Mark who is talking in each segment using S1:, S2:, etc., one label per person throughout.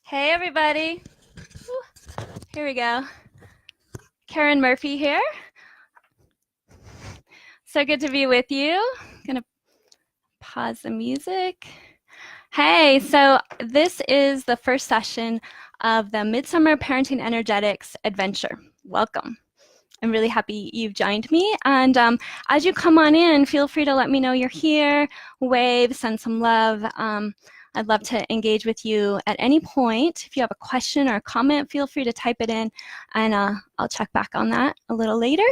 S1: Hey everybody. Whew. Here we go. Karen Murphy here. So good to be with you. I'm gonna pause the music. Hey, so this is the first session of the Midsummer Parenting Energetics Adventure. Welcome. I'm really happy you've joined me. And as you come on in, feel free to let me know you're here, wave, send some love. I'd love to engage with you at any point. If you have a question or a comment, feel free to type it in, and I'll check back on that a little later.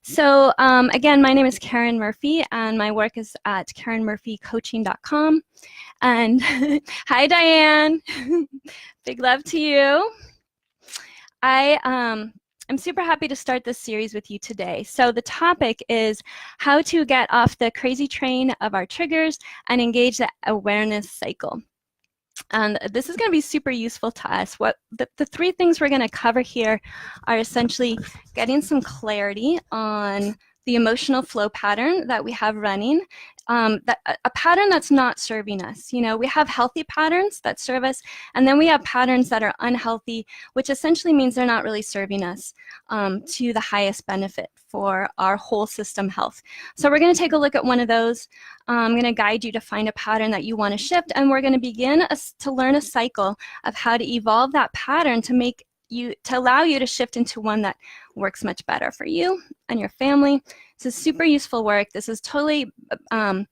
S1: So again, my name is Karen Murphy, and my work is at KarenMurphyCoaching.com. And hi, Diane. Big love to you. I'm super happy to start this series with you today. So the topic is how to get off the crazy train of our triggers and engage the awareness cycle. And this is going to be super useful to us. What the three things we're going to cover here are essentially getting some clarity on the emotional flow pattern that we have running, a pattern that's not serving us. You know, we have healthy patterns that serve us, and then we have patterns that are unhealthy, which essentially means they're not really serving us to the highest benefit for our whole system health. So we're going to take a look at one of those. I'm going to guide you to find a pattern that you want to shift, and we're going to begin to learn a cycle of how to evolve that pattern to allow you to shift into one that works much better for you and your family. This is super useful work. This is totally a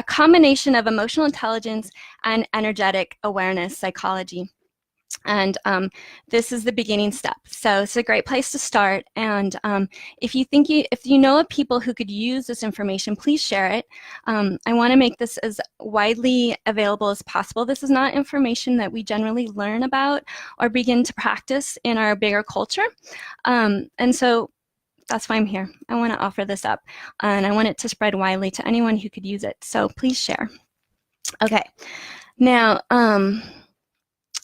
S1: combination of emotional intelligence and energetic awareness psychology. And this is the beginning step. So it's a great place to start. And if you know of people who could use this information, please share it. I want to make this as widely available as possible. This is not information that we generally learn about or begin to practice in our bigger culture. And so that's why I'm here. I want to offer this up, and I want it to spread widely to anyone who could use it. So please share. Okay. Now,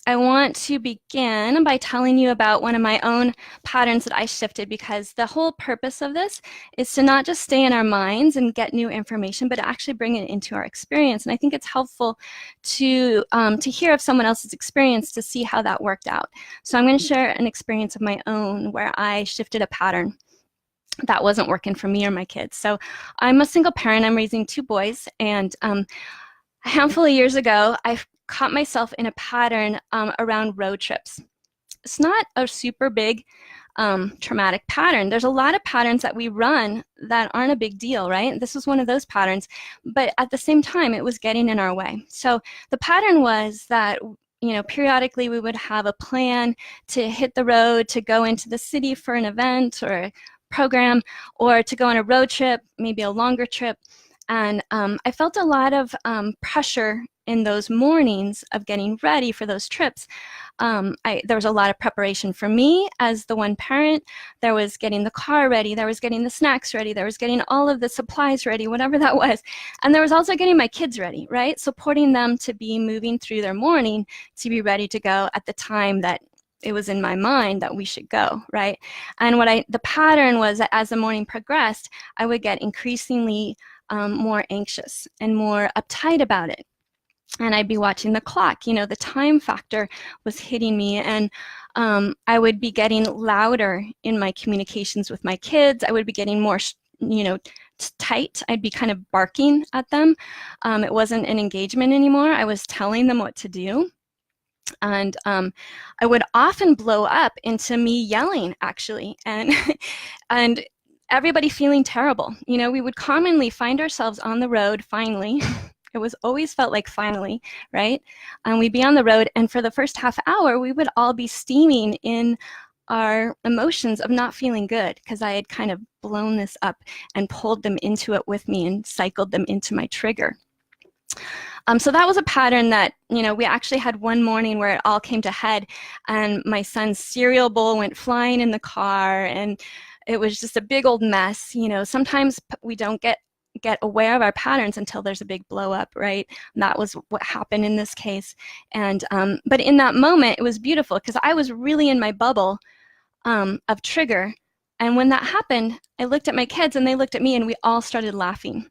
S1: I want to begin by telling you about one of my own patterns that I shifted, because the whole purpose of this is to not just stay in our minds and get new information, but actually bring it into our experience. And I think it's helpful to hear of someone else's experience to see how that worked out. So I'm going to share an experience of my own where I shifted a pattern that wasn't working for me or my kids. So I'm a single parent. I'm raising two boys, and a handful of years ago, I caught myself in a pattern around road trips. It's not a super big traumatic pattern. There's a lot of patterns that we run that aren't a big deal, right? This was one of those patterns, but at the same time, it was getting in our way. So the pattern was that, you know, periodically we would have a plan to hit the road, to go into the city for an event or a program, or to go on a road trip, maybe a longer trip. And I felt a lot of pressure in those mornings of getting ready for those trips. There was a lot of preparation for me as the one parent. There was getting the car ready. There was getting the snacks ready. There was getting all of the supplies ready, whatever that was. And there was also getting my kids ready, right? Supporting them to be moving through their morning to be ready to go at the time that it was in my mind that we should go, right? And the pattern was that as the morning progressed, I would get increasingly more anxious and more uptight about it. And I'd be watching the clock. You know, the time factor was hitting me, and I would be getting louder in my communications with my kids. I would be getting more, you know, tight. I'd be kind of barking at them. It wasn't an engagement anymore. I was telling them what to do. And I would often blow up into me yelling, actually, and and everybody feeling terrible. You know, we would commonly find ourselves on the road, finally. It was always felt like finally, right? And we'd be on the road, and for the first half hour, we would all be steaming in our emotions of not feeling good, because I had kind of blown this up and pulled them into it with me and cycled them into my trigger. So that was a pattern that, you know, we actually had one morning where it all came to head, and my son's cereal bowl went flying in the car, and it was just a big old mess. You know, sometimes we don't get aware of our patterns until there's a big blow up, right? And that was what happened in this case. And but in that moment, it was beautiful, because I was really in my bubble of trigger. And when that happened, I looked at my kids and they looked at me, and we all started laughing.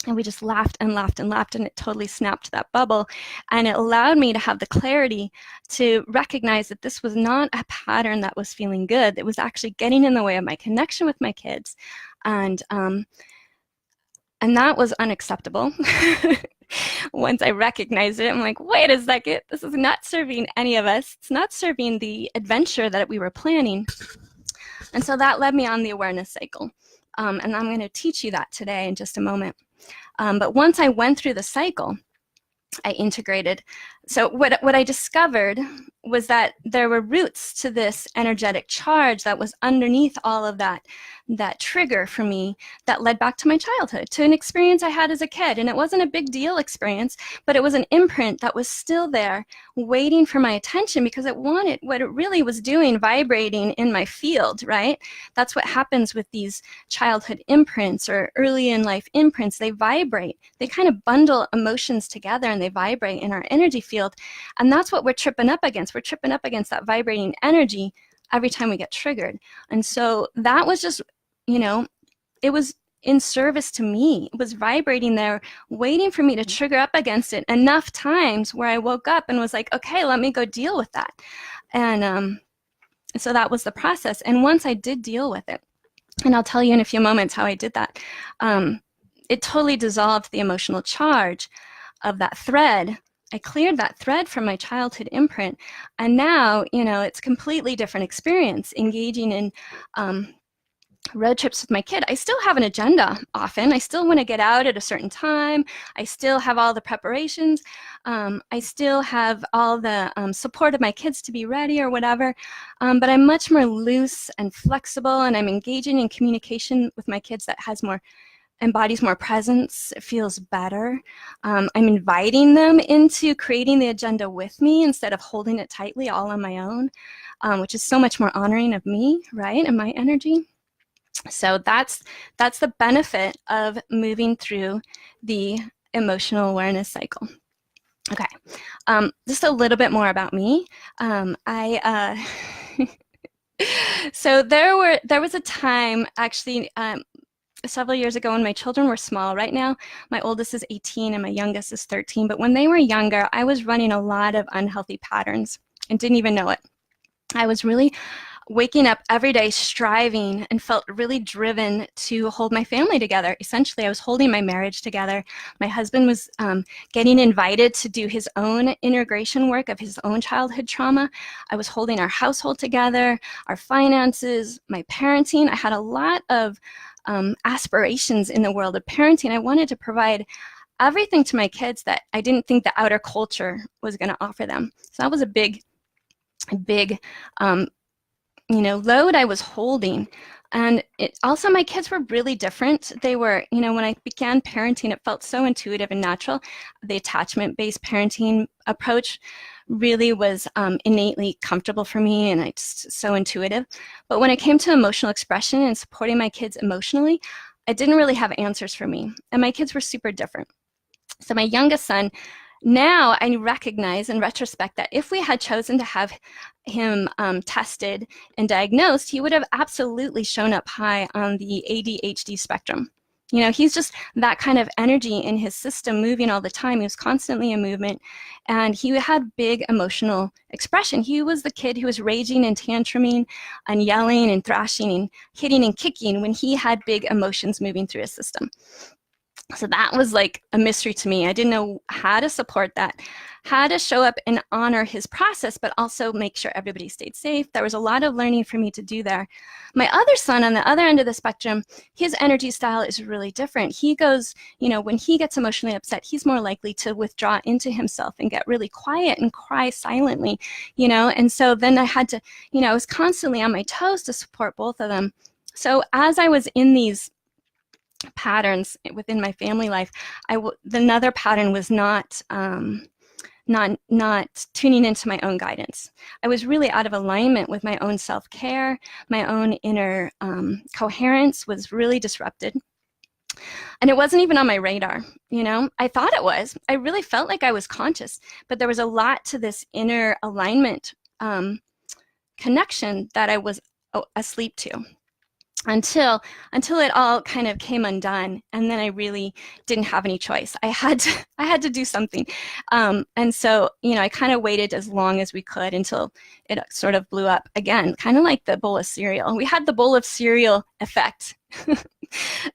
S1: And we just laughed and laughed and laughed, and it totally snapped that bubble. And it allowed me to have the clarity to recognize that this was not a pattern that was feeling good. It was actually getting in the way of my connection with my kids. And that was unacceptable. Once I recognized it, I'm like, wait a second, this is not serving any of us. It's not serving the adventure that we were planning. And so that led me on the awareness cycle. And I'm going to teach you that today in just a moment. But once I went through the cycle, I integrated. So what I discovered was that there were roots to this energetic charge that was underneath all of that trigger for me that led back to my childhood, to an experience I had as a kid. And it wasn't a big deal experience, but it was an imprint that was still there waiting for my attention because it wanted what it really was doing, vibrating in my field, right? That's what happens with these childhood imprints or early in life imprints. They vibrate. They kind of bundle emotions together and they vibrate in our energy field. And that's what we're tripping up against. We're tripping up against that vibrating energy every time we get triggered. And so that was just, it was in service to me. It was vibrating there, waiting for me to trigger up against it enough times where I woke up and was like, okay, let me go deal with that. And so that was the process. And once I did deal with it, and I'll tell you in a few moments how I did that, it totally dissolved the emotional charge of that thread. I cleared that thread from my childhood imprint, and now, it's a completely different experience engaging in road trips with my kid. I still have an agenda often. I still want to get out at a certain time. I still have all the preparations. I still have all the support of my kids to be ready or whatever, but I'm much more loose and flexible, and I'm engaging in communication with my kids that embodies more presence. It feels better. I'm inviting them into creating the agenda with me instead of holding it tightly all on my own, which is so much more honoring of me, right, and my energy. So that's the benefit of moving through the emotional awareness cycle. Okay, just a little bit more about me. So there was a time actually several years ago when my children were small. Right now, my oldest is 18 and my youngest is 13. But when they were younger, I was running a lot of unhealthy patterns and didn't even know it. I was really waking up every day striving and felt really driven to hold my family together. Essentially, I was holding my marriage together. My husband was getting invited to do his own integration work of his own childhood trauma. I was holding our household together, our finances, my parenting. I had a lot of aspirations in the world of parenting. I wanted to provide everything to my kids that I didn't think the outer culture was going to offer them. So that was a big load I was holding. And also my kids were really different. They were, when I began parenting, it felt so intuitive and natural. The attachment-based parenting approach really was innately comfortable for me, and it's so intuitive. But when it came to emotional expression and supporting my kids emotionally, it didn't really have answers for me. And my kids were super different. So my youngest son, now I recognize in retrospect that if we had chosen to have him tested and diagnosed, he would have absolutely shown up high on the ADHD spectrum. He's just that kind of energy in his system moving all the time. He was constantly in movement, and he had big emotional expression. He was the kid who was raging and tantruming and yelling and thrashing and hitting and kicking when he had big emotions moving through his system. So that was like a mystery to me. I didn't know how to support that, how to show up and honor his process, but also make sure everybody stayed safe. There was a lot of learning for me to do there. My other son on the other end of the spectrum, his energy style is really different. He goes, when he gets emotionally upset, he's more likely to withdraw into himself and get really quiet and cry silently, and so then I had to, I was constantly on my toes to support both of them. So as I was in these patterns within my family life, another pattern was not tuning into my own guidance. I was really out of alignment with my own self-care. My own inner coherence was really disrupted. And it wasn't even on my radar, I thought it was. I really felt like I was conscious, but there was a lot to this inner alignment connection that I was asleep to. until it all kind of came undone, and then I really didn't have any choice. I had to do something, and so I kind of waited as long as we could until it sort of blew up again, kind of like the bowl of cereal. We had the bowl of cereal effect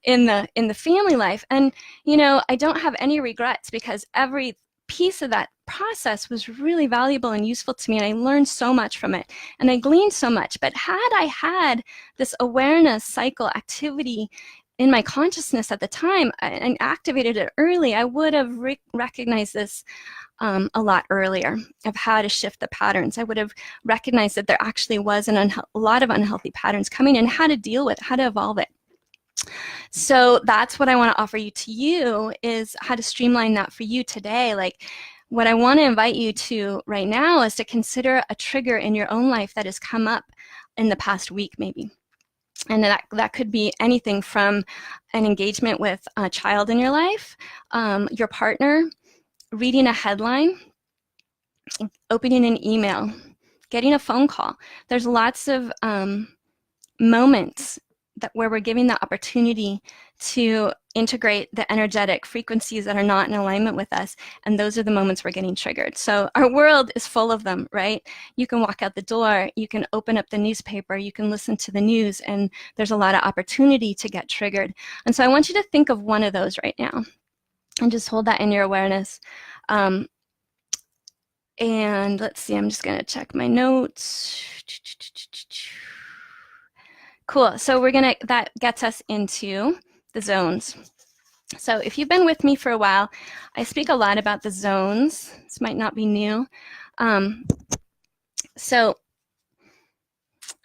S1: in the family life, and I don't have any regrets, because every piece of that process was really valuable and useful to me, and I learned so much from it, and I gleaned so much. But had I had this awareness cycle activity in my consciousness at the time and activated it early, I would have recognized this a lot earlier, of how to shift the patterns. I would have recognized that there actually was a lot of unhealthy patterns coming, and how to deal with it, how to evolve it. So that's what I want to offer you is how to streamline that for you today. Like, what I want to invite you to right now is to consider a trigger in your own life that has come up in the past week, maybe. And that could be anything from an engagement with a child in your life, your partner, reading a headline, opening an email, getting a phone call. There's lots of moments where we're giving the opportunity to integrate the energetic frequencies that are not in alignment with us, and those are the moments we're getting triggered. So our world is full of them, right? You can walk out the door, you can open up the newspaper, you can listen to the news, and there's a lot of opportunity to get triggered. And so I want you to think of one of those right now, and just hold that in your awareness. And let's see, I'm just gonna check my notes. Cool, so that gets us into the zones. So if you've been with me for a while, I speak a lot about the zones. This might not be new. So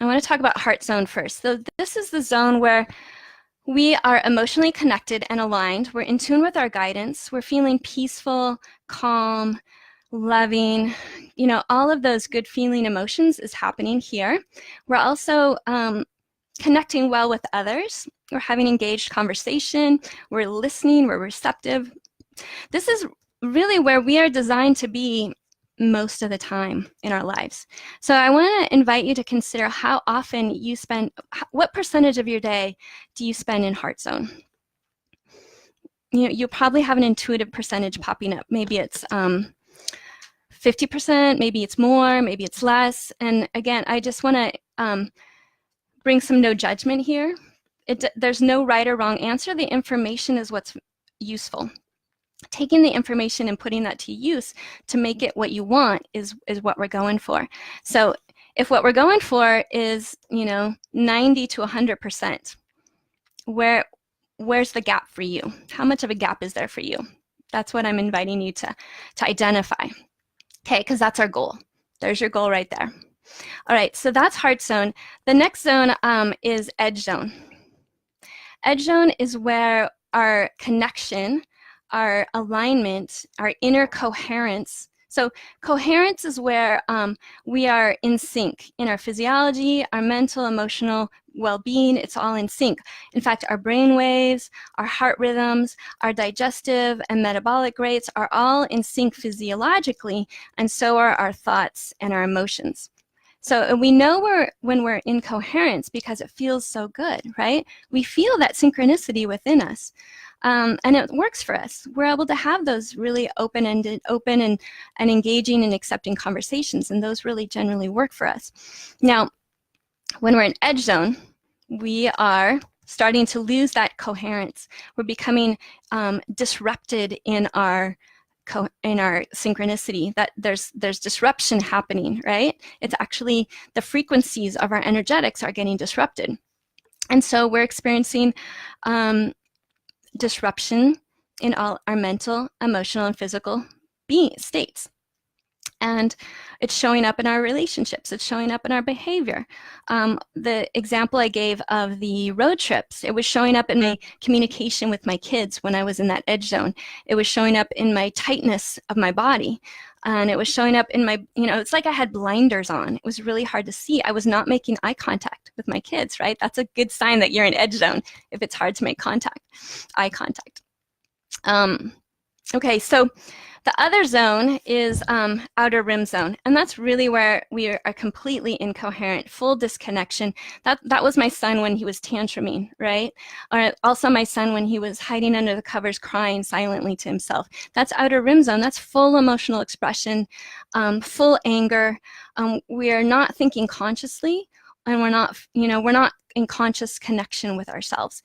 S1: I want to talk about heart zone first. So this is the zone where we are emotionally connected and aligned. We're in tune with our guidance. We're feeling peaceful, calm, loving. All of those good feeling emotions is happening here. We're also connecting well with others. We're having engaged conversation. We're listening. We're receptive. This is really where we are designed to be most of the time in our lives. So I want to invite you to consider how often you spend, what percentage of your day do you spend in heart zone? You probably have an intuitive percentage popping up. Maybe it's 50%, maybe it's more, maybe it's less. And again, I just want to bring some no judgment here. There's no right or wrong answer. The information is what's useful. Taking the information and putting that to use to make it what you want is what we're going for. So if what we're going for is 90 to 100%, where's the gap for you? How much of a gap is there for you? That's what I'm inviting you to identify. Okay, because that's our goal. There's your goal right there. All right, so that's heart zone. The next zone is edge zone. Edge zone is where our connection, our alignment, our inner coherence. So coherence is where we are in sync in our physiology, our mental, emotional well-being. It's all in sync. In fact, our brain waves, our heart rhythms, our digestive and metabolic rates are all in sync physiologically, and so are our thoughts and our emotions. So we know when we're in coherence because it feels so good, right? We feel that synchronicity within us, and it works for us. We're able to have those really open-ended, open and engaging and accepting conversations, and those really generally work for us. Now, when we're in edge zone, we are starting to lose that coherence. We're becoming disrupted in our synchronicity, that there's disruption happening, right? It's actually the frequencies of our energetics are getting disrupted. And so we're experiencing disruption in all our mental, emotional, and physical states. And it's showing up in our relationships. It's showing up in our behavior. The example I gave of the road trips, it was showing up in my communication with my kids when I was in that edge zone. It was showing up in my tightness of my body. And it was showing up in my, it's like I had blinders on. It was really hard to see. I was not making eye contact with my kids, right? That's a good sign that you're in edge zone if it's hard to make eye contact. Okay, so the other zone is outer rim zone, and that's really where we are completely incoherent, full disconnection. That was my son when he was tantruming, right? Or also my son when he was hiding under the covers, crying silently to himself. That's outer rim zone. That's full emotional expression, full anger. We are not thinking consciously, and we're not in conscious connection with ourselves.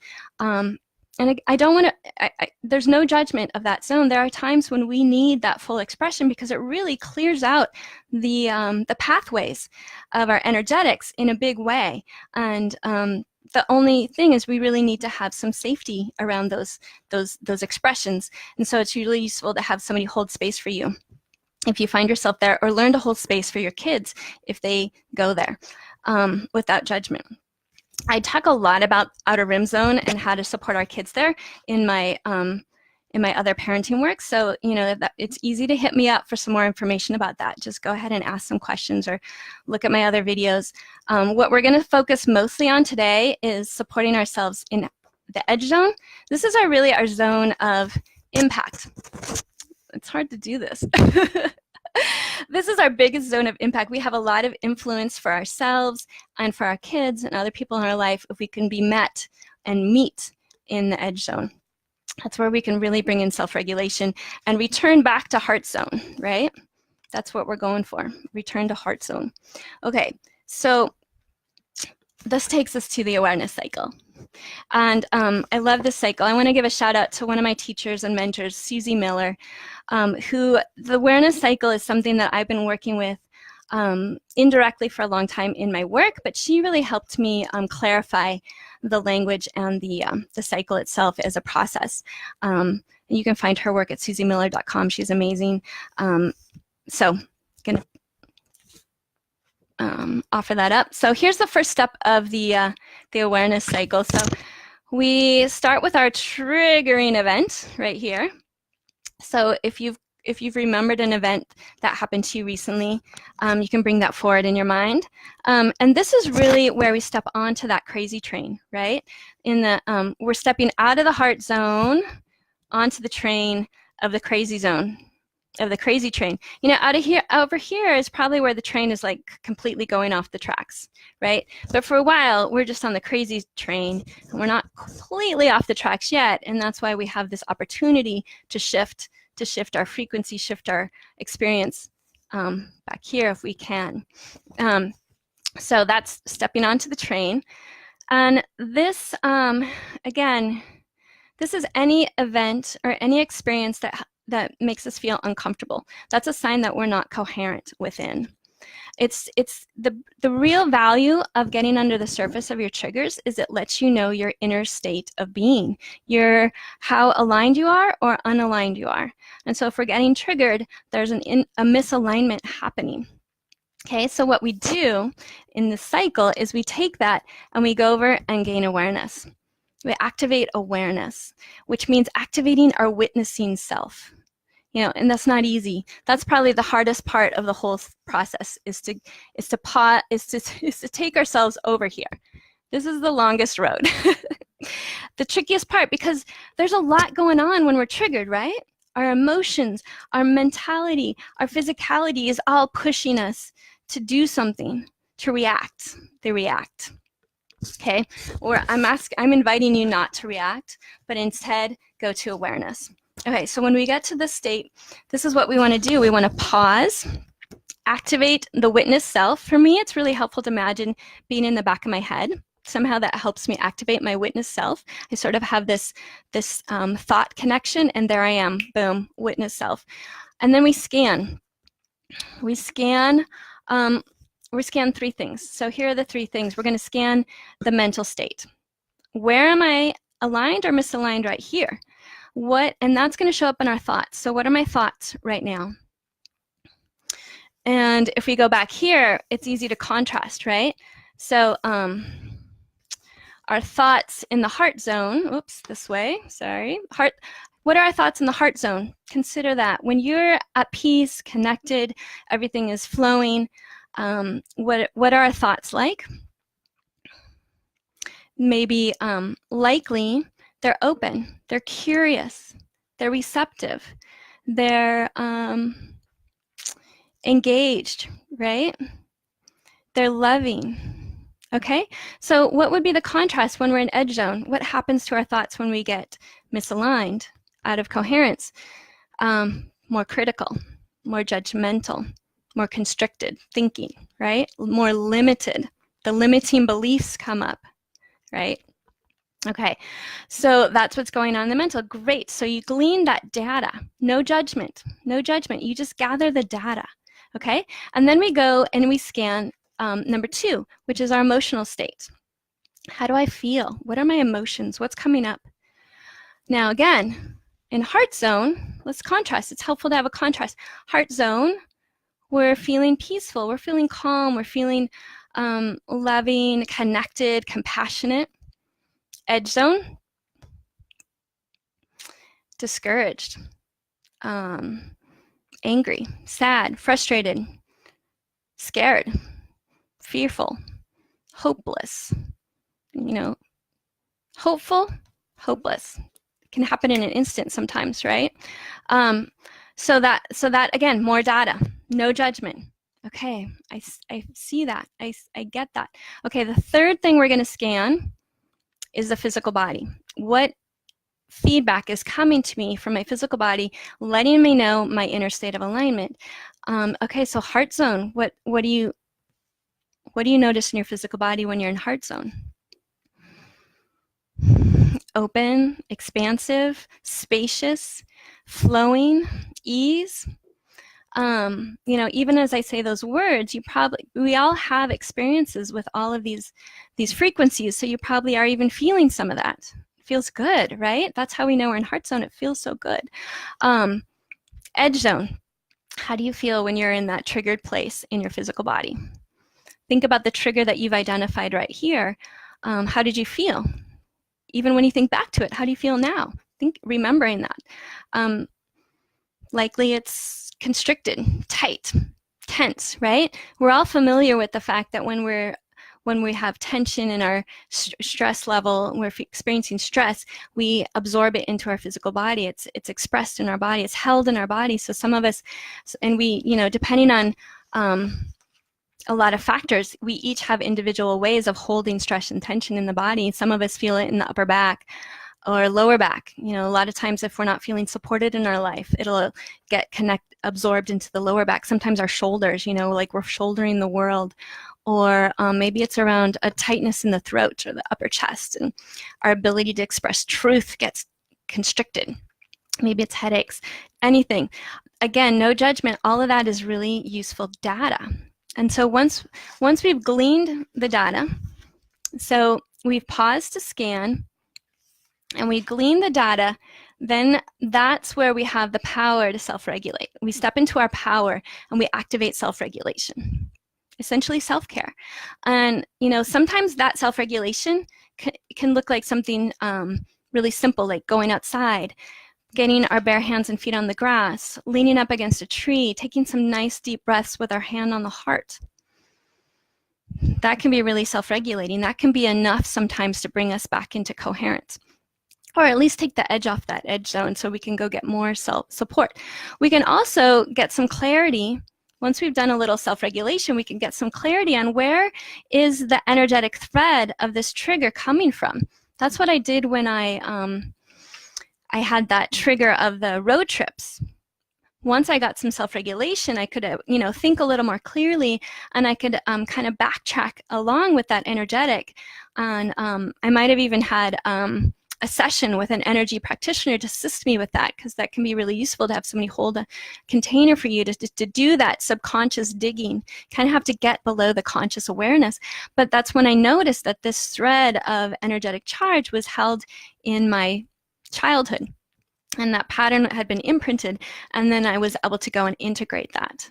S1: And I don't want to, there's no judgment of that zone. There are times when we need that full expression because it really clears out the pathways of our energetics in a big way. And the only thing is we really need to have some safety around those expressions. And so it's really useful to have somebody hold space for you if you find yourself there, or learn to hold space for your kids if they go there without judgment. I talk a lot about outer rim zone and how to support our kids there in my other parenting work. So, it's easy to hit me up for some more information about that. Just go ahead and ask some questions or look at my other videos. What we're going to focus mostly on today is supporting ourselves in the edge zone. This is really our zone of impact. It's hard to do this. This is our biggest zone of impact. We have a lot of influence for ourselves and for our kids and other people in our life if we can be met and meet in the edge zone. That's where we can really bring in self-regulation and return back to heart zone, right? That's what we're going for, return to heart zone. Okay, so this takes us to the awareness cycle. And I love this cycle. I want to give a shout out to one of my teachers and mentors, Susie Miller, who the awareness cycle is something that I've been working with indirectly for a long time in my work, but she really helped me clarify the language and the cycle itself as a process. You can find her work at susiemiller.com. She's amazing. So going to offer that up. So here's the first step of the awareness cycle. So we start with our triggering event right here. So if you've remembered an event that happened to you recently, you can bring that forward in your mind. And this is really where we step onto that crazy train, right? We're stepping out of the heart zone onto the train of the crazy zone, of the crazy train. Over here is probably where the train is like completely going off the tracks, right? But for a while, we're just on the crazy train, and we're not completely off the tracks yet, and that's why we have this opportunity to shift our frequency, shift our experience back here if we can. So that's stepping onto the train. And this, again, this is any event or any experience that makes us feel uncomfortable. That's a sign that we're not coherent within. It's the real value of getting under the surface of your triggers is it lets you know your inner state of being, how aligned you are or unaligned you are. And so if we're getting triggered, there's a misalignment happening. Okay, so what we do in the cycle is we take that and we go over and gain awareness. We activate awareness, which means activating our witnessing self. And that's not easy. That's probably the hardest part of the whole process is to take ourselves over here. This is the longest road. The trickiest part, because there's a lot going on when we're triggered, right? Our emotions, our mentality, our physicality is all pushing us to do something, to react. They react. Okay, or I'm inviting you not to react, but instead go to awareness. Okay, so when we get to this state, this is what we want to do. We want to pause, activate the witness self. For me, it's really helpful to imagine being in the back of my head. Somehow that helps me activate my witness self. I sort of have this thought connection, and there I am, boom, witness self. And then we scan. We scan three things. So here are the three things. We're going to scan the mental state. Where am I aligned or misaligned right here? And that's going to show up in our thoughts. So what are my thoughts right now? And if we go back here, it's easy to contrast, right? So our thoughts in the heart zone, oops, this way, sorry. What are our thoughts in the heart zone? Consider that. When you're at peace, connected, everything is flowing, what are our thoughts like? Maybe likely they're open, they're curious, They're receptive. They're engaged, right? They're loving. Okay, so what would be the contrast when we're in edge zone? What happens to our thoughts when we get misaligned, out of coherence? More critical, more judgmental, more constricted thinking, right? More limited. The limiting beliefs come up, right? Okay, so that's what's going on in the mental. Great, so you glean that data. No judgment, no judgment. You just gather the data, okay? And then we go and we scan number 2, which is our emotional state. How do I feel? What are my emotions? What's coming up? Now again, in heart zone, let's contrast. It's helpful to have a contrast. Heart zone, we're feeling peaceful, we're feeling calm, we're feeling loving, connected, compassionate. Edge zone, discouraged, angry, sad, frustrated, scared, fearful, hopeless, hopeful, hopeless. It can happen in an instant sometimes, right? So that again, more data, no judgment. Okay, I see that, I get that. Okay, the third thing we're gonna scan is the physical body. What feedback is coming to me from my physical body, letting me know my inner state of alignment? Okay, so heart zone, what do you notice in your physical body when you're in heart zone? Open, expansive, spacious, flowing, ease. Even as I say those words, we all have experiences with all of these frequencies, so you probably are even feeling some of that. It feels good, right? That's how we know we're in heart zone. It feels so good. Edge zone. How do you feel when you're in that triggered place in your physical body? Think about the trigger that you've identified right here. How did you feel? Even when you think back to it, how do you feel now? Remembering that. Likely it's constricted, tight, tense, right? We're all familiar with the fact that when we have tension in our stress level, we're experiencing stress, we absorb it into our physical body. It's expressed in our body. It's held in our body. So some of us, and we, depending on a lot of factors, we each have individual ways of holding stress and tension in the body. Some of us feel it in the upper back or lower back. A lot of times if we're not feeling supported in our life, it'll get absorbed into the lower back. Sometimes our shoulders, like we're shouldering the world. Or maybe it's around a tightness in the throat or the upper chest, and our ability to express truth gets constricted. Maybe it's headaches, anything. Again, no judgment. All of that is really useful data. And so once we've gleaned the data, so we've paused to scan, and we glean the data, then that's where we have the power to self-regulate. We step into our power and we activate self-regulation, essentially self-care. And sometimes that self-regulation can look like something really simple, like going outside, getting our bare hands and feet on the grass, leaning up against a tree, taking some nice deep breaths with our hand on the heart. That can be really self-regulating. That can be enough sometimes to bring us back into coherence, or at least take the edge off that edge zone so we can go get more self-support. We can also get some clarity. Once we've done a little self-regulation, we can get some clarity on where is the energetic thread of this trigger coming from. That's what I did when I had that trigger of the road trips. Once I got some self-regulation, I could think a little more clearly, and I could kind of backtrack along with that energetic. And I might have even had a session with an energy practitioner to assist me with that, because that can be really useful to have somebody hold a container for you to do that subconscious digging. Kind of have to get below the conscious awareness. But that's when I noticed that this thread of energetic charge was held in my childhood, and that pattern had been imprinted, and then I was able to go and integrate that.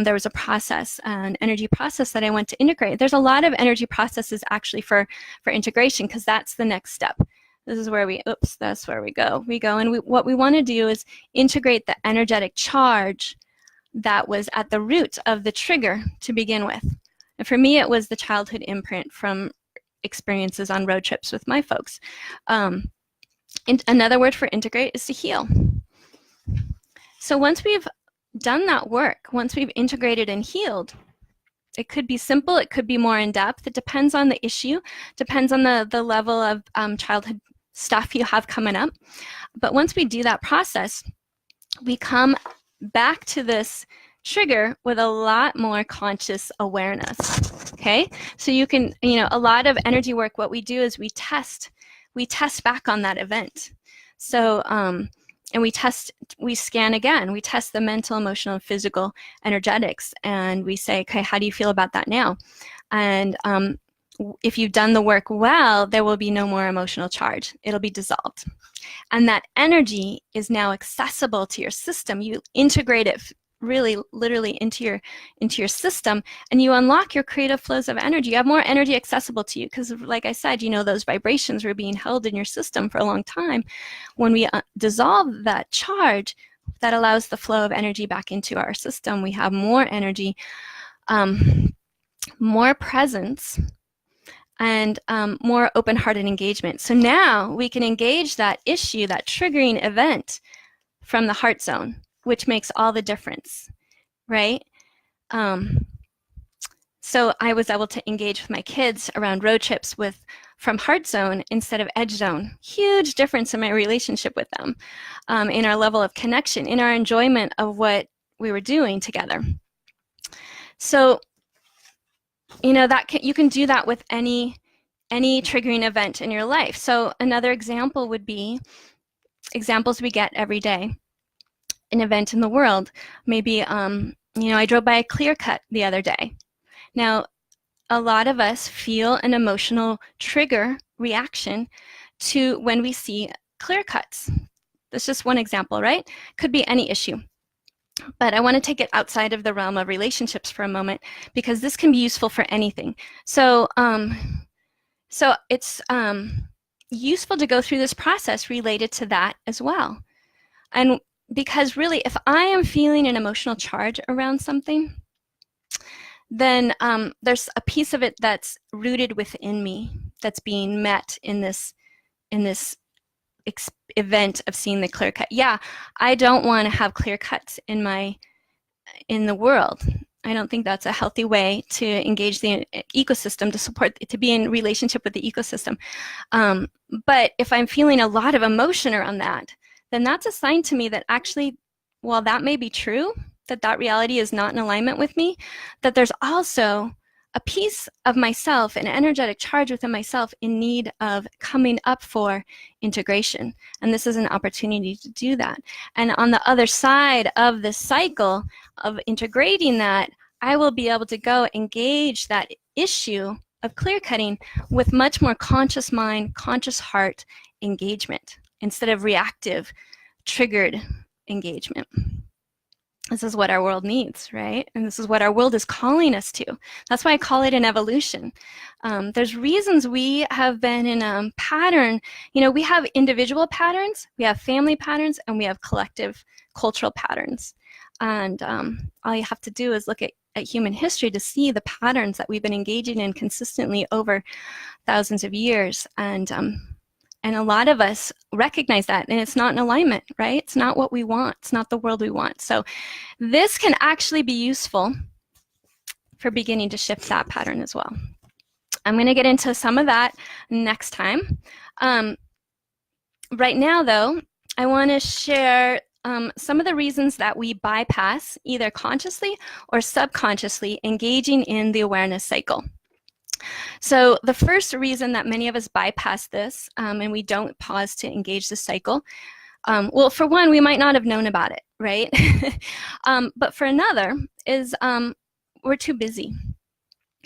S1: There was a process, an energy process that I went to integrate. There's a lot of energy processes actually for integration, because that's the next step. This is where that's where we go. And what we want to do is integrate the energetic charge that was at the root of the trigger to begin with. And for me, it was the childhood imprint from experiences on road trips with my folks. And another word for integrate is to heal. So once we've done that work, once we've integrated and healed, it could be simple, it could be more in depth. It depends on the issue, depends on the level of childhood stuff you have coming up. But once we do that process, we come back to this trigger with a lot more conscious awareness. Okay, so you can, a lot of energy work, what we do is we test back on that event. So, and we scan again, we test the mental, emotional, and physical energetics, and we say, okay, how do you feel about that now? And if you've done the work well, there will be no more emotional charge. It'll be dissolved. And that energy is now accessible to your system. You integrate it really literally into your system, and you unlock your creative flows of energy. You have more energy accessible to you because, like I said, those vibrations were being held in your system for a long time. When we dissolve that charge, that allows the flow of energy back into our system. We have more energy, more presence, and more open-hearted engagement. So now we can engage that issue, that triggering event, from the heart zone, which makes all the difference, right? So I was able to engage with my kids around road trips from heart zone instead of edge zone. Huge difference in my relationship with them, in our level of connection, in our enjoyment of what we were doing together. So, you can do that with any triggering event in your life. So another example would be examples we get every day. An event in the world. Maybe, I drove by a clear cut the other day. Now, a lot of us feel an emotional trigger reaction to when we see clear cuts. That's just one example, right? Could be any issue. But I want to take it outside of the realm of relationships for a moment, because this can be useful for anything. So, it's useful to go through this process related to that as well. And because really, if I am feeling an emotional charge around something, then there's a piece of it that's rooted within me that's being met in this event of seeing the clear cut. Yeah, I don't want to have clear cuts in the world. I don't think that's a healthy way to engage the ecosystem, to be in relationship with the ecosystem. But if I'm feeling a lot of emotion around that, then that's a sign to me that actually, while that may be true, that reality is not in alignment with me, that there's also a piece of myself, an energetic charge within myself, in need of coming up for integration. And this is an opportunity to do that. And on the other side of this cycle of integrating that, I will be able to go engage that issue of clear cutting with much more conscious mind, conscious heart engagement, instead of reactive, triggered engagement. This is what our world needs, right? And this is what our world is calling us to. That's why I call it an evolution. There's reasons we have been in a pattern. We have individual patterns, we have family patterns, and we have collective cultural patterns. And all you have to do is look at human history to see the patterns that we've been engaging in consistently over thousands of years. And a lot of us recognize that, and it's not in alignment, right? It's not what we want. It's not the world we want. So this can actually be useful for beginning to shift that pattern as well. I'm going to get into some of that next time. Right now, though, I want to share some of the reasons that we bypass, either consciously or subconsciously, engaging in the awareness cycle. So the first reason that many of us bypass this, and we don't pause to engage the cycle, well, for one, we might not have known about it, right? But for another is we're too busy.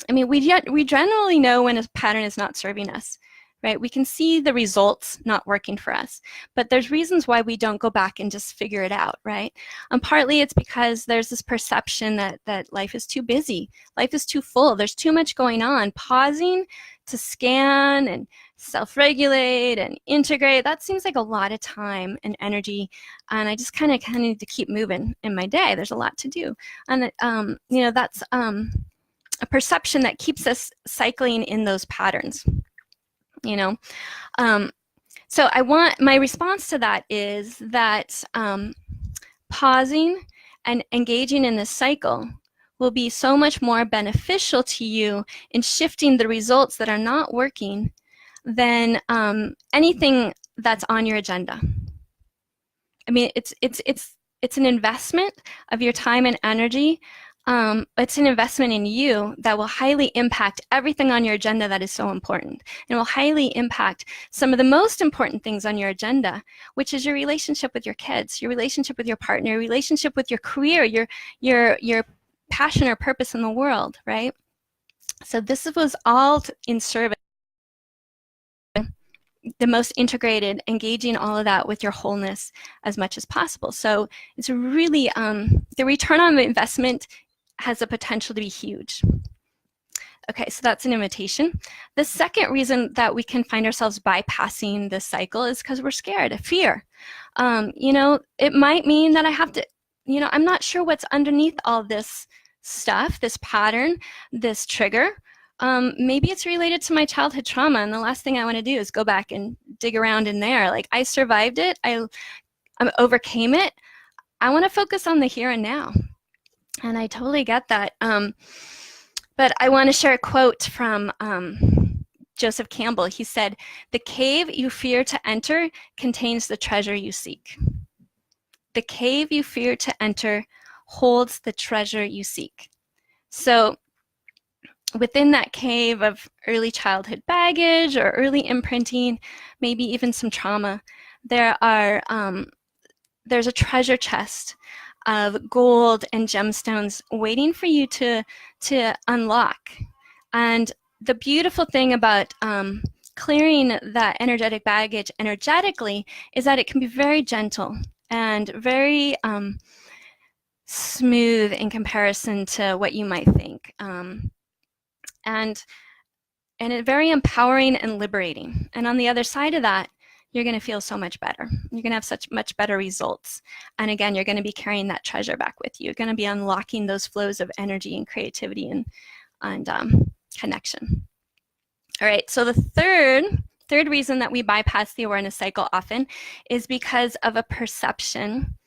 S1: I mean, we generally know when a pattern is not serving us, right? We can see the results not working for us, but there's reasons why we don't go back and just figure it out, right? Partly it's because there's this perception that life is too busy, life is too full, there's too much going on. Pausing to scan and self-regulate and integrate, that seems like a lot of time and energy, and I just kind of need to keep moving in my day. There's a lot to do, and that's a perception that keeps us cycling in those patterns. So my response to that is that pausing and engaging in this cycle will be so much more beneficial to you in shifting the results that are not working than anything that's on your agenda. I mean, it's an investment of your time and energy. It's an investment in you that will highly impact everything on your agenda that is so important. And will highly impact some of the most important things on your agenda, which is your relationship with your kids, your relationship with your partner, your relationship with your career, your passion or purpose in the world, right? So this was all in service, the most integrated, engaging all of that with your wholeness as much as possible. So it's really, the return on investment has the potential to be huge. Okay, so that's an invitation. The second reason that we can find ourselves bypassing this cycle is because we're scared, fear. You know, it might mean that I have to, you know, I'm not sure what's underneath all this stuff, this pattern, this trigger. Maybe it's related to my childhood trauma, and the last thing I want to do is go back and dig around in there. Like, I survived it, I overcame it. I want to focus on the here and now, and I totally get that. But I want to share a quote from Joseph Campbell. He said, "The cave you fear to enter contains the treasure you seek. The cave you fear to enter holds the treasure you seek." So within that cave of early childhood baggage or early imprinting, maybe even some trauma, there's a treasure chest of gold and gemstones waiting for you to unlock. And the beautiful thing about clearing that energetic baggage energetically is that it can be very gentle and very smooth in comparison to what you might think. And it's very empowering and liberating. And on the other side of that, you're going to feel so much better. You're going to have such much better results. And again, you're going to be carrying that treasure back with you. You're going to be unlocking those flows of energy and creativity and connection. All right, so the third reason that we bypass the awareness cycle often is because of a perception.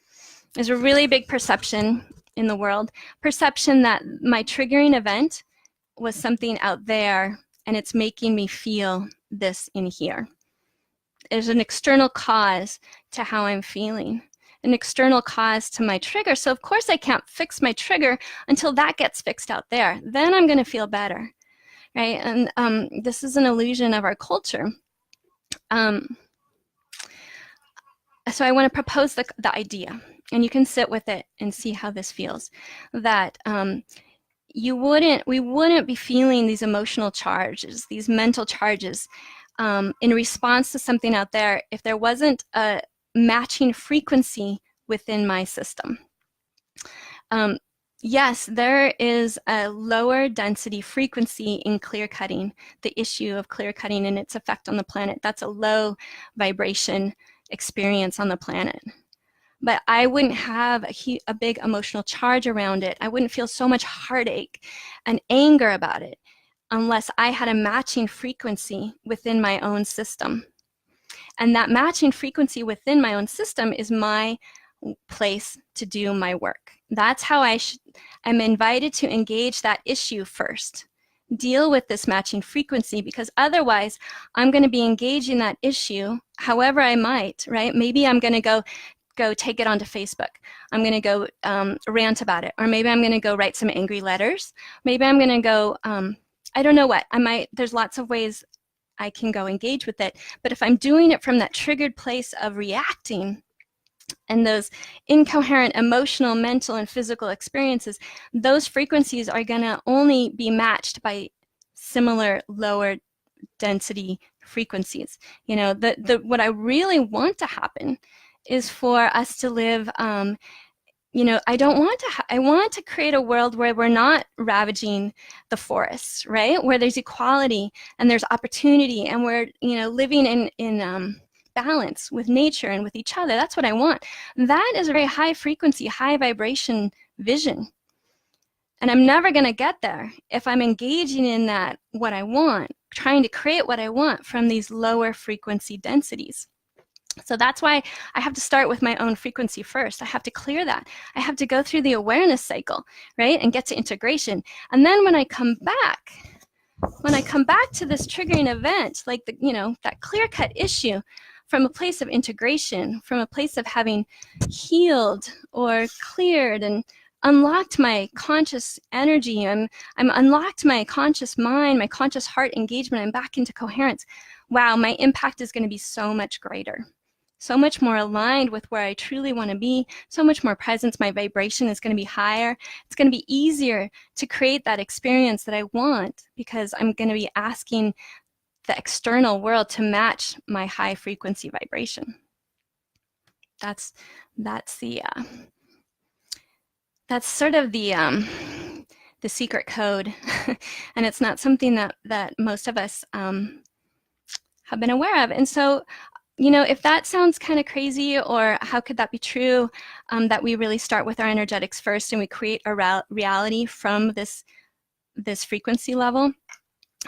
S1: There's a really big perception in the world, perception that my triggering event was something out there and it's making me feel this in here. There's an external cause to how I'm feeling, an external cause to my trigger. So of course I can't fix my trigger until that gets fixed out there. Then I'm going to feel better, right? And this is an illusion of our culture. So I want to propose the idea, and you can sit with it and see how this feels, that we wouldn't be feeling these emotional charges, these mental charges in response to something out there if there wasn't a matching frequency within my system. Yes, there is a lower density frequency in clear cutting, the issue of clear cutting and its effect on the planet. That's a low vibration experience on the planet. But I wouldn't have a big emotional charge around it. I wouldn't feel so much heartache and anger about it unless I had a matching frequency within my own system. And that matching frequency within my own system is my place to do my work. That's how I'm invited to engage that issue first. Deal with this matching frequency, because otherwise I'm going to be engaging that issue however I might, right? Maybe I'm going to go take it onto Facebook. I'm going to go rant about it. Or maybe I'm going to go write some angry letters. Maybe I'm going to go, I don't know what. There's lots of ways I can go engage with it. But if I'm doing it from that triggered place of reacting and those incoherent emotional, mental, and physical experiences, those frequencies are going to only be matched by similar lower density frequencies. You know, what I really want to happen is for us to live, you know, I want to create a world where we're not ravaging the forests, right? Where there's equality and there's opportunity and we're, you know, living in balance with nature and with each other. That's what I want. That is a very high frequency, high vibration vision. And I'm never going to get there if I'm engaging in that, what I want, trying to create what I want from these lower frequency densities. So that's why I have to start with my own frequency first. I have to clear that. I have to go through the awareness cycle, right? And get to integration. And then when I come back to this triggering event, like that clear-cut issue, from a place of integration, from a place of having healed or cleared and unlocked my conscious energy, I'm unlocked my conscious mind, my conscious heart engagement, I'm back into coherence. Wow, my impact is going to be so much greater, so much more aligned with where I truly want to be, so much more presence. My vibration is going to be higher. It's going to be easier to create that experience that I want, because I'm going to be asking the external world to match my high frequency vibration. That's sort of the secret code, and it's not something that most of us have been aware of. And so, if that sounds kind of crazy, or how could that be true, that we really start with our energetics first and we create a reality from this frequency level,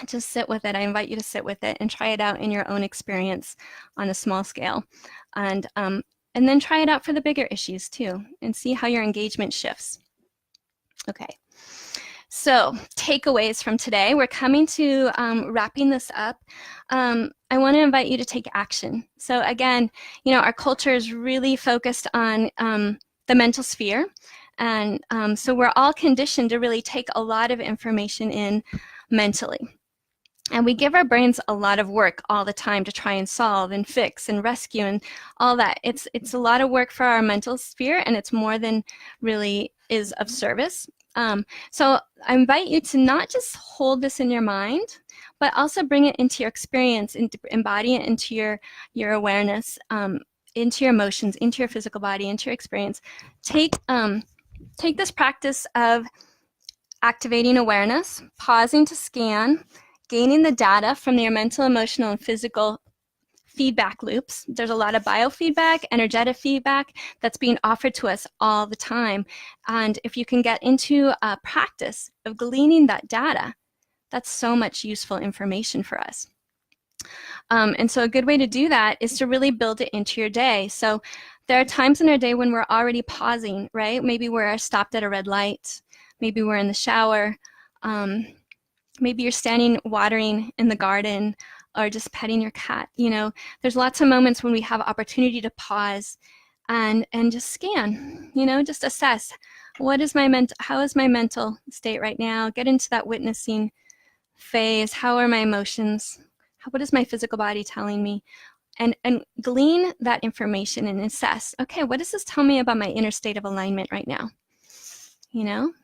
S1: just sit with it. I invite you to sit with it and try it out in your own experience on a small scale. And then try it out for the bigger issues too, and see how your engagement shifts. Okay. So takeaways from today. We're coming to wrapping this up. I want to invite you to take action. So again, our culture is really focused on the mental sphere. And so we're all conditioned to really take a lot of information in mentally. And we give our brains a lot of work all the time to try and solve and fix and rescue and all that. It's a lot of work for our mental sphere, and it's more than really is of service. So I invite you to not just hold this in your mind, but also bring it into your experience, and embody it into your awareness, into your emotions, into your physical body, into your experience. Take this practice of activating awareness, pausing to scan, gaining the data from your mental, emotional, and physical feedback loops. There's a lot of biofeedback, energetic feedback that's being offered to us all the time. And if you can get into a practice of gleaning that data, that's so much useful information for us. And so a good way to do that is to really build it into your day. So there are times in our day when we're already pausing, right? Maybe we're stopped at a red light. Maybe we're in the shower. Maybe you're standing watering in the garden, or just petting your cat. There's lots of moments when we have opportunity to pause and just scan, just assess how is my mental state right now? Get into that witnessing phase. How are my emotions? What is my physical body telling me? And glean that information and assess, okay, what does this tell me about my inner state of alignment right now?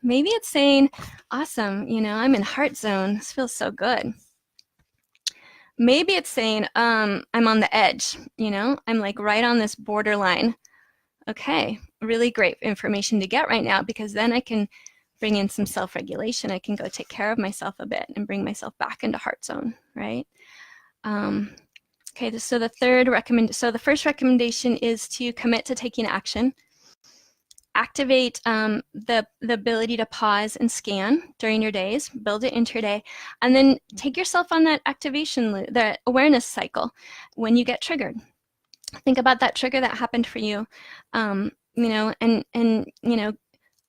S1: Maybe it's saying, awesome, I'm in heart zone. This feels so good. Maybe it's saying, I'm on the edge, I'm like right on this borderline. Okay, really great information to get right now, because then I can bring in some self-regulation. I can go take care of myself a bit and bring myself back into heart zone, right? Okay, so the first recommendation is to commit to taking action. Activate the ability to pause and scan during your days, build it into your day, and then take yourself on that activation loop, the awareness cycle when you get triggered. Think about that trigger that happened for you, and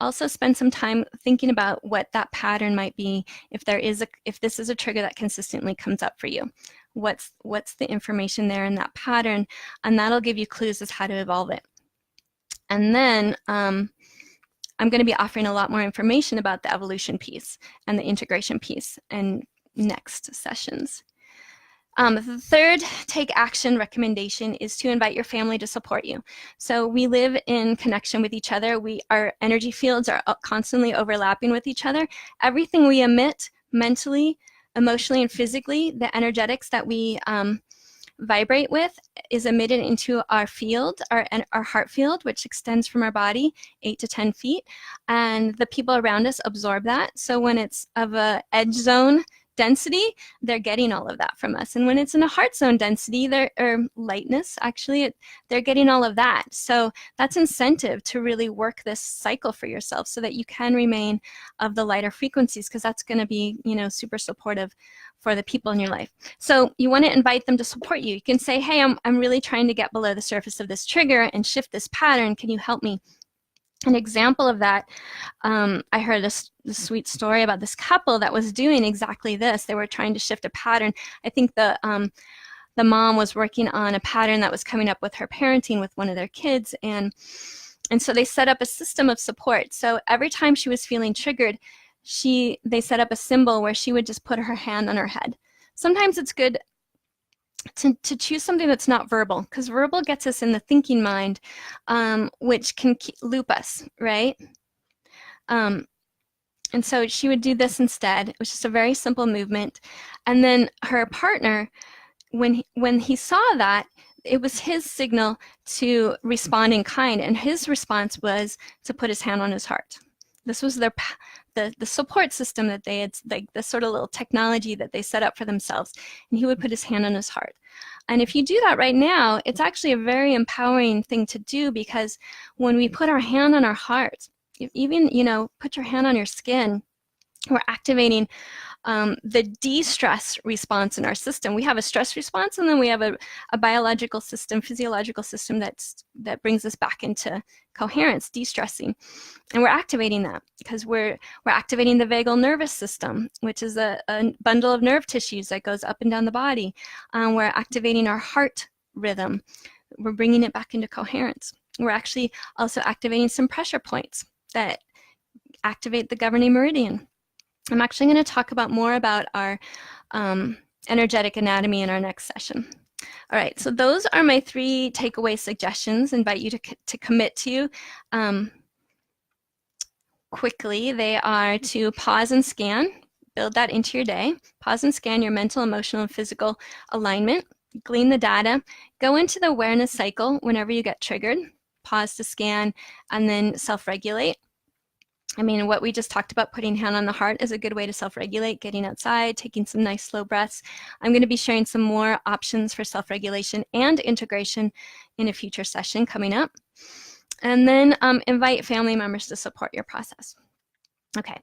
S1: also spend some time thinking about what that pattern might be. If this is a trigger that consistently comes up for you, what's the information there in that pattern, and that'll give you clues as how to evolve it. And then I'm going to be offering a lot more information about the evolution piece and the integration piece in next sessions. The third take action recommendation is to invite your family to support you. So we live in connection with each other. Our energy fields are constantly overlapping with each other. Everything we emit mentally, emotionally, and physically, the energetics that we vibrate with is emitted into our field, our heart field, which extends from our body 8 to 10 feet, and the people around us absorb that. So when it's of a edge zone density, they're getting all of that from us. And when it's in a heart zone density, or lightness, actually, they're getting all of that. So that's incentive to really work this cycle for yourself so that you can remain of the lighter frequencies, because that's going to be, super supportive for the people in your life. So you want to invite them to support you. You can say, hey, I'm really trying to get below the surface of this trigger and shift this pattern. Can you help me? An example of that, I heard this sweet story about this couple that was doing exactly this. They were trying to shift a pattern. I think the mom was working on a pattern that was coming up with her parenting with one of their kids, and so they set up a system of support. So every time she was feeling triggered, they set up a symbol where she would just put her hand on her head. Sometimes it's good to choose something that's not verbal, because verbal gets us in the thinking mind, which can loop us, right? And so she would do this instead. It was just a very simple movement. And then her partner, when he saw that, it was his signal to respond in kind, and his response was to put his hand on his heart. This was the support system that they had, like the sort of little technology that they set up for themselves. And he would put his hand on his heart. And if you do that right now, it's actually a very empowering thing to do, because when we put our hand on our heart, even, put your hand on your skin, we're activating the de-stress response in our system. We have a stress response, and then we have a biological system, physiological system that brings us back into coherence, de-stressing. And we're activating that because we're activating the vagal nervous system, which is a bundle of nerve tissues that goes up and down the body. We're activating our heart rhythm. We're bringing it back into coherence. We're actually also activating some pressure points that activate the governing meridian. I'm actually going to talk more about our energetic anatomy in our next session. All right, so those are my 3 takeaway suggestions. I invite you to commit to quickly. They are to pause and scan, build that into your day. Pause and scan your mental, emotional, and physical alignment. Glean the data. Go into the awareness cycle whenever you get triggered. Pause to scan, and then self-regulate. I mean, what we just talked about, putting hand on the heart, is a good way to self-regulate, getting outside, taking some nice slow breaths. I'm going to be sharing some more options for self-regulation and integration in a future session coming up. And then invite family members to support your process. Okay,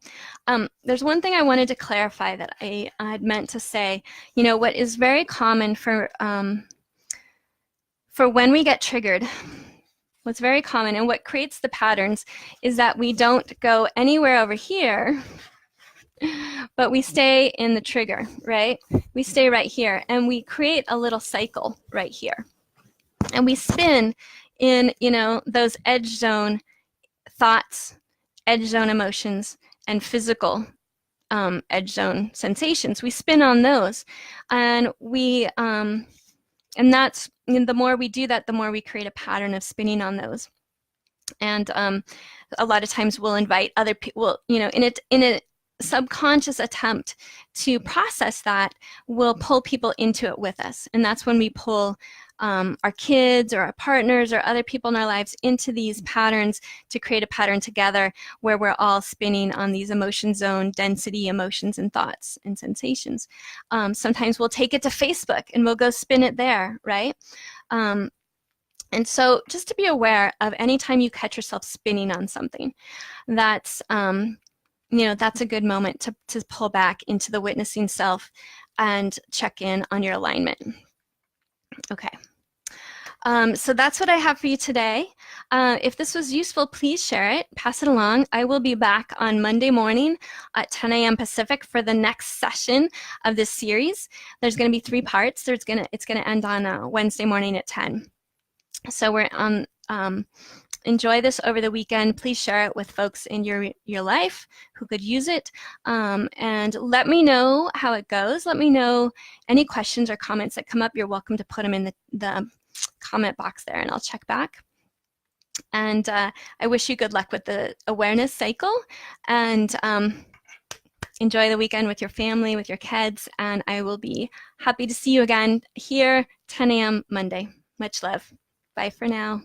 S1: there's one thing I wanted to clarify that I had meant to say. What is very common for when we get triggered, what's very common and what creates the patterns is that we don't go anywhere over here, but we stay in the trigger, right? We stay right here, and we create a little cycle right here. And we spin in, those edge zone thoughts, edge zone emotions, and physical edge zone sensations. We spin on those, and and that's, the more we do that, the more we create a pattern of spinning on those. And a lot of times we'll invite other people, in a subconscious attempt to process that, we'll pull people into it with us. And that's when we pull our kids or our partners or other people in our lives into these patterns to create a pattern together where we're all spinning on these emotion zone density emotions and thoughts and sensations. Sometimes we'll take it to Facebook and we'll go spin it there, right? And so just to be aware of any time you catch yourself spinning on something, that's that's a good moment to pull back into the witnessing self and check in on your alignment. Okay. So that's what I have for you today. If this was useful, please share it, pass it along. I will be back on Monday morning at 10 a.m. Pacific for the next session of this series. There's going to be 3 parts. It's going to end on Wednesday morning at 10. So we're on. Enjoy this over the weekend. Please share it with folks in your life who could use it. And let me know how it goes. Let me know any questions or comments that come up. You're welcome to put them in the comment box there, and I'll check back. And I wish you good luck with the awareness cycle, and enjoy the weekend with your family, with your kids, and I will be happy to see you again here 10 a.m. Monday. Much love. Bye for now.